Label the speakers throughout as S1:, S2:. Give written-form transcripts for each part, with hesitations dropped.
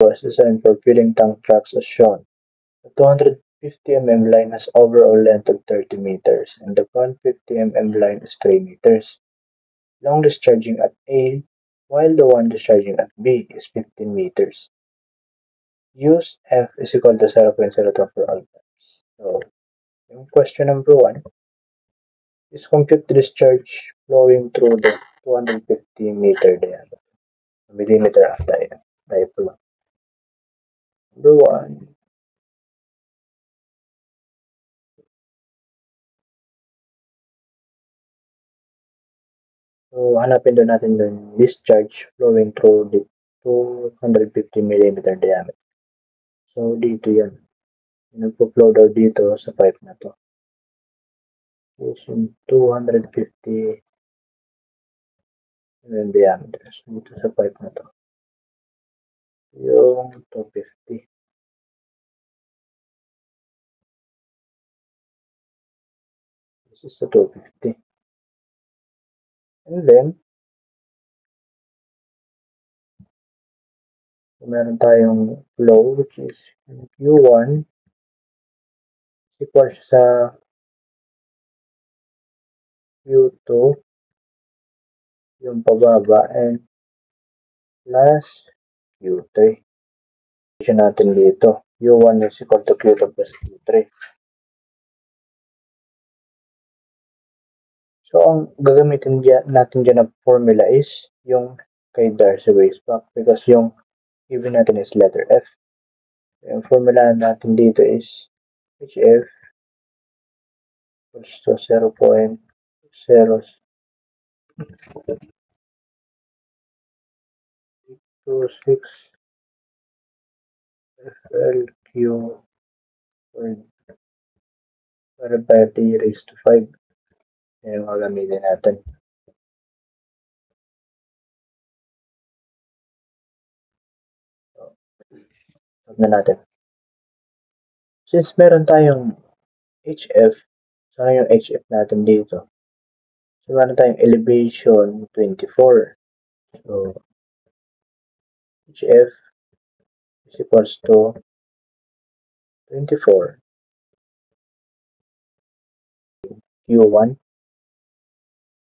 S1: Was designed for filling tank trucks as shown. The 250 mm line has overall length of 30 meters, and the front 50 mm line is 3 meters. Long discharging at A, while the one discharging at B is 15 meters. Use F is equal to 0.02 for all times. So, yung question number 1 is compute the discharge flowing through the 250 meter diameter. Millimeter diaphragm. Number 1, so hanapin doon natin yung discharge flowing through the 250 millimeter diameter. So, dito yan. Nagpo-flow daw dito sa pipe na to. Is yung 250 mm diameter. So, dito sa pipe na to. Yung 250. This is the 250. And then, meron tayong flow which is Q1 equals sa Q2 yung pababa and plus Q3. Natin dito U1 is equal to Q2 plus Q3. So, ang gagamitin natin dyan na formula is yung kay Darcy-Weisbach because yung given natin is letter F. Yung formula natin dito is HF equals to 0.0 26 FLQ divided by T raised to 5. Yan yung gagamitin natin. Huwag na natin. Since meron tayong HF, so ano yung HF natin dito? So meron tayong elevation 24. So HF is equals to 24 Q1.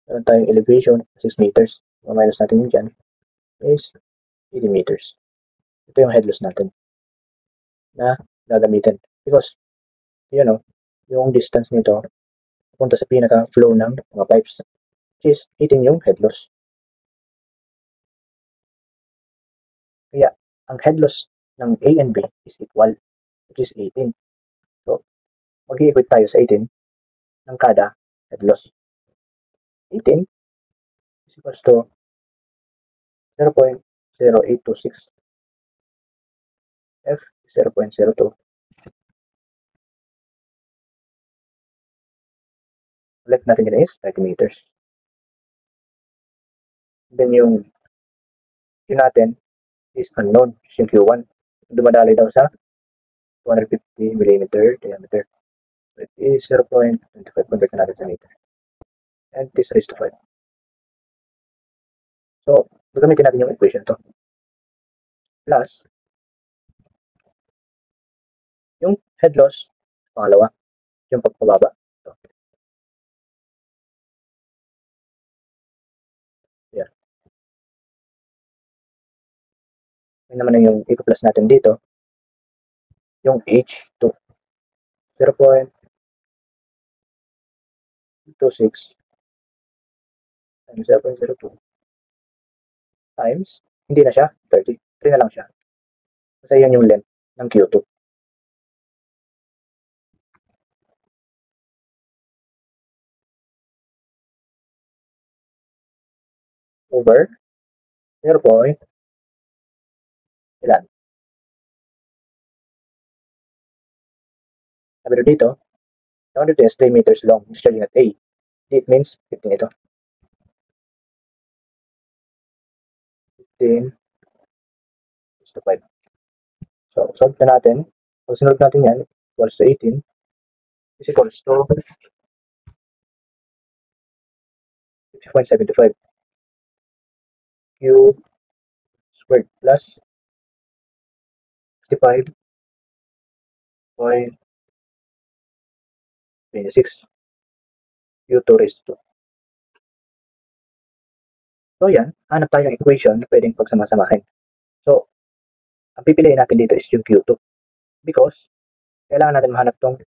S1: Meron tayong elevation 6 meters. Minus natin yun dyan is 80 meters. Ito yung head loss natin na gagamitin. Because, yung distance nito punta sa pinaka-flow ng mga pipes, which is 18 yung head loss. Kaya, ang head loss ng A and B is equal, which is 18. So, mag-i-equate tayo sa 18 ng kada head loss. 18 is equals to 0.0826. F is 0.02. Length natin yun is 30 meters. Then yung Q natin is unknown, yung Q1. Dumadali daw sa 250 mm diameter. So it is 0.25, convert na natin sa meter. And this raised to 5. So, gagamitin natin yung equation to. Plus, yung head loss, pangalawa, yung pagpababa. So, yeah. Yun naman yung i-plus natin dito. Yung H2. 0.26 times 0.02 times, hindi na siya 30. 3 na lang siya. Kasi yun yung length ng Q2. Over 0. Ilan? Sabi dito, 100 is 3 meters long, discharging at A. It means 15 ito. 15 is to 5. So, solve na natin. Pag sinolve natin yan, equals to 18 is equals to 50.75 Q squared plus 65.26 Q2 raised to 2. So yan, hanap tayo ng equation na pwedeng pagsama-samahin. So, ang pipiliin natin dito is yung Q2 because kailangan natin mahanap tong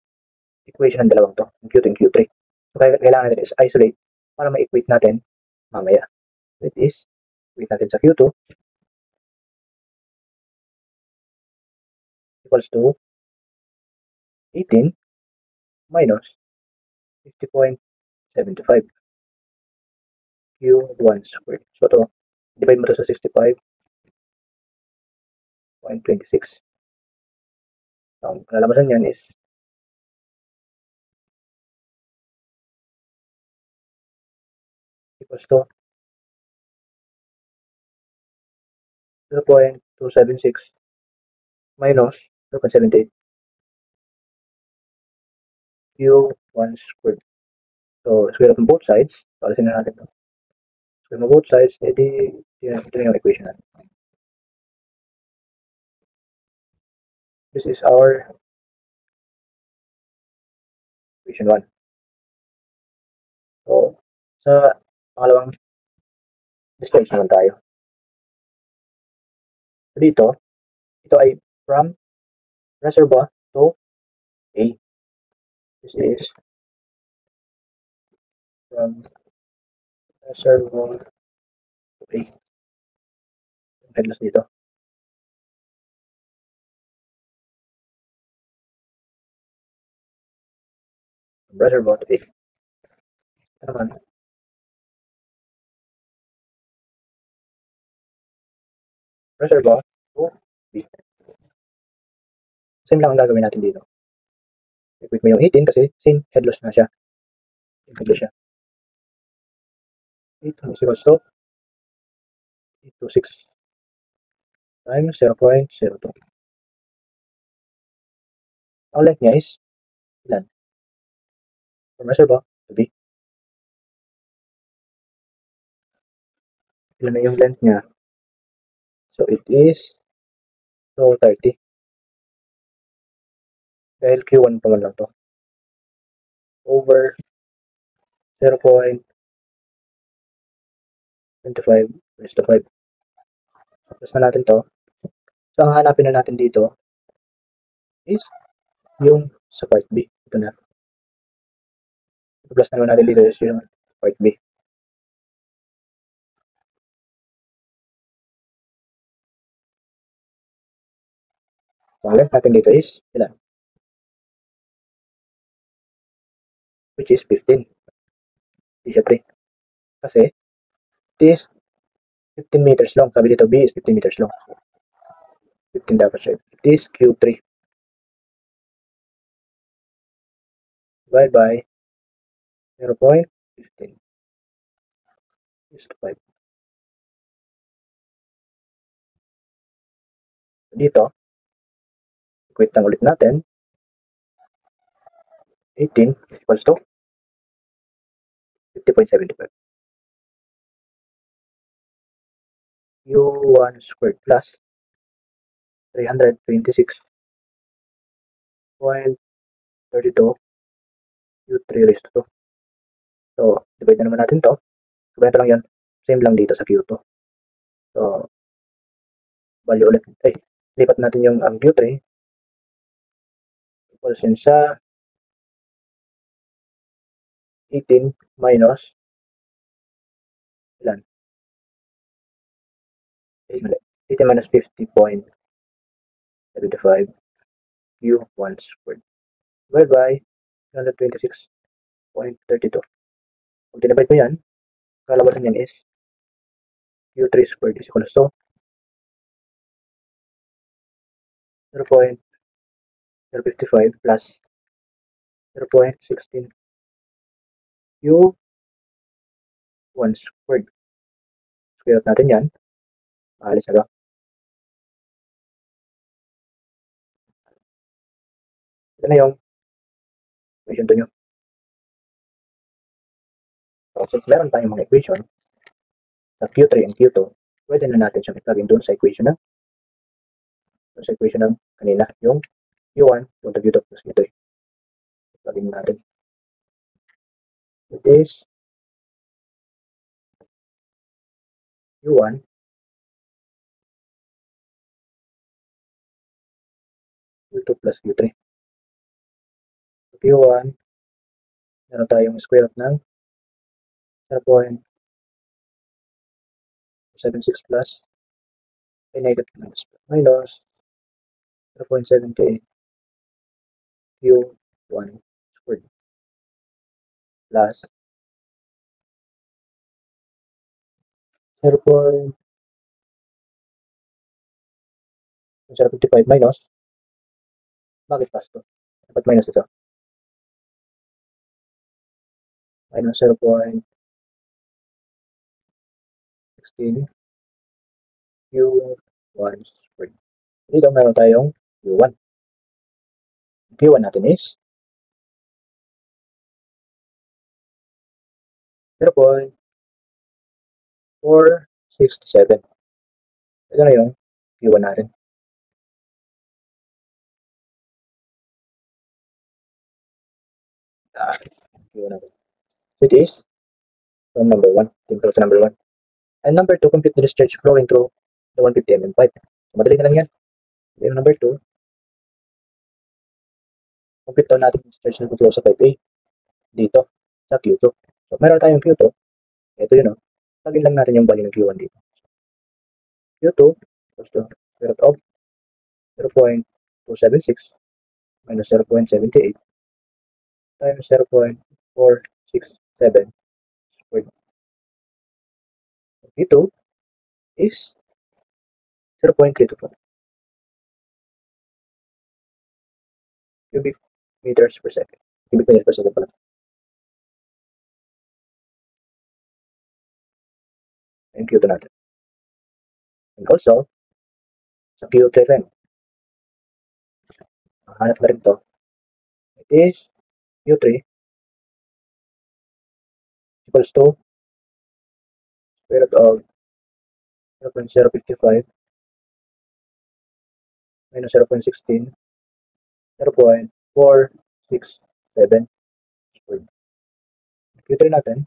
S1: equation ng dalawang to, yung Q2 and Q3. So, kailangan natin is isolate para ma-equate natin mamaya. It is, equate natin sa Q2 equals to 18 minus 60.75 Q1 squared. So, ito, divide mo ito sa 65.26. Ang kalalabasan yan is equals to 0.276 minus 0.78 Q1 squared. So, square root ng both sides. Palisin na natin ito. Square mo both sides, edi ito na yung equation natin. This is our equation 1. So, sa pangalawang displace naman tayo. So, dito, ito ay from reservoir to A. This is from reservoir to A. Headless dito. From reservoir to A. Ito naman. Reservoir to B. Same lang ang gagawin natin dito. Equate mo yung 18 kasi same headless na siya. Headless siya. 8 is equals to 826 times 0.02. Ang length niya is ilan? From reservoir to B. Ilan na yung length niya? So, it is 30. Dahil Q1 pa man lang to. Over 0.25 raised to 5. Plus na natin to. So, ang hanapin na natin dito is yung sa part B. Ito na. Plus na naman natin dito is yung part B. So, ang length natin dito is ilan? Which is 15. Hindi siya 3. Kasi, it is 15 meters long. Sabi dito, B is 15 meters long. 15 dapat siya. It is Q3. Divide by 0.15 is to 5. Dito, equate lang ulit natin. 18 equals to 50.75. U1 squared plus 326.32 U3 raised to 2. So, divide na naman natin to. So, ganito lang yan. Same lang dito sa Q2. So, value ulit. Lipat natin yung Q3 equals yun sa 18 minus ilan? 18 minus 50.75 Q1 squared. Divide by 126.32. Kung tinabay ko yan, kalabasan yan is Q3 squared is equals to 0.055 plus 0.16 Q1 squared. Square natin yan. Maalis na ba? Ito na yung equation 2 nyo. So, since meron tayong mga equation sa Q3 and Q2, pwede na natin siyang i-plug in doon sa equation na sa equation ng kanina, yung U1 punta dito plus U3. Lagin natin. It is U1 U2 plus U3. U1, meron tayong square root ng 0.76 plus negative minus 0.78 Q1 squared plus 0.055 minus, bakit plus to? Dapat minus ito. Minus 0.16 Q1 squared. Dito meron tayong Q1. Q1 natin is 0.467. Ito na yung Q1 natin. Q1 natin. So it is from number 1. Tingnan sa number 1. And number 2, compute the discharge flowing through the 150 mm pipe. So, madali na lang yan. Yung number 2, compute daw natin yung discharge na flow sa pipe A dito sa Q2. So, meron tayong Q2. Ito yun, oh. Lagin lang natin yung value ng Q1 dito. Q2 equals to square root of 0.276 minus 0.78 times 0.467 squared. Q2 is 0.324 cubic meters per second. Cubic meters per second pala. Yung Q2 natin. And also, sa Q3 rin. Hanap na rin to. It is Q3 equals to square root of 0.055 minus 0.16 0.467 squared. Q3 natin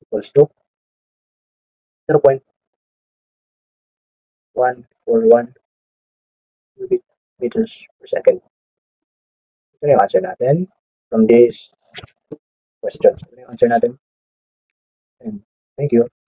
S1: equals to 0.141 cubic meters per second. Ito na yung answer natin from this question. Ito na yung answer natin. And thank you.